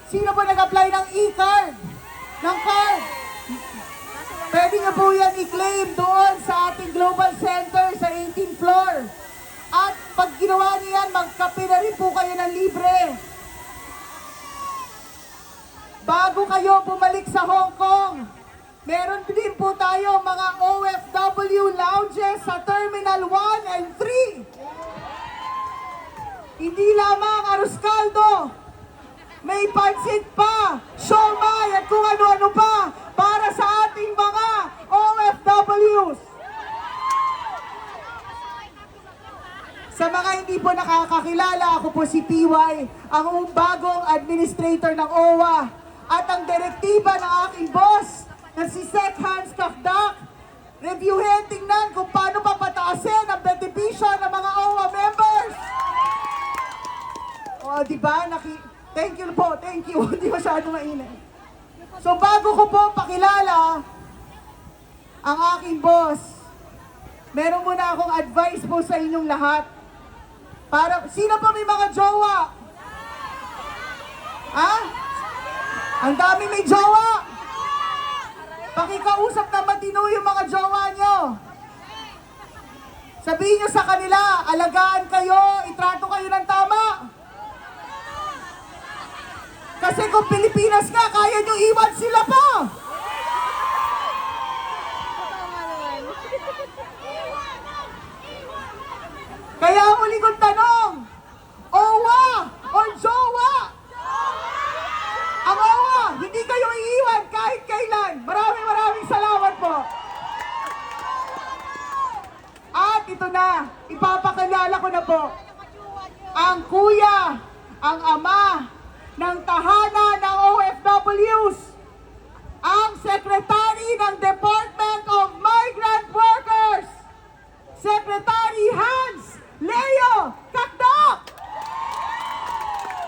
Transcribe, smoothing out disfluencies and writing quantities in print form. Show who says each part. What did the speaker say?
Speaker 1: Sino po nag-apply ng e-card? Ng card? Pwede nyo po yan i-claim doon sa ating Global Center sa 18th floor. At pag ginawa niyo yan, magkape na rin po kayo ng libre. Bago kayo bumalik sa Hong Kong, meron din po tayo mga OFW lounges sa Terminal 1 and 3. Hindi lamang arroz caldo, may pansit pa, siomai at kung ano-ano pa para sa ating mga OFWs. Sa mga hindi po nakakakilala, ako po si TY, ang bagong administrator ng OWA at ang direktiba ng aking boss na si Sec Hans Kakdak. Reviewin, tingnan kung paano papataasin ang benepisyo ng mga OWA members. O, diba? Thank you po, thank you. Hindi masyado mainit. So, bago ko po pakilala ang aking boss, meron muna akong advice po sa inyong lahat. Sino po may mga jowa? Ha? Ang dami may jowa. Pakikausap na matino yung mga jowa nyo. Sabihin nyo sa kanila, alagaan kayo, itrato kayo ng tama. Kasi kung Pilipinas ka, kaya nyo iwan sila pa. Kaya ang uli kong tanong, OWA o jowa? Ang OWA, hindi kayo iiwan kahit kailan. Maraming salamat po. At ito na, ipapakilala ko na po ang kuya, ang ama ng tahanan ng OFWs.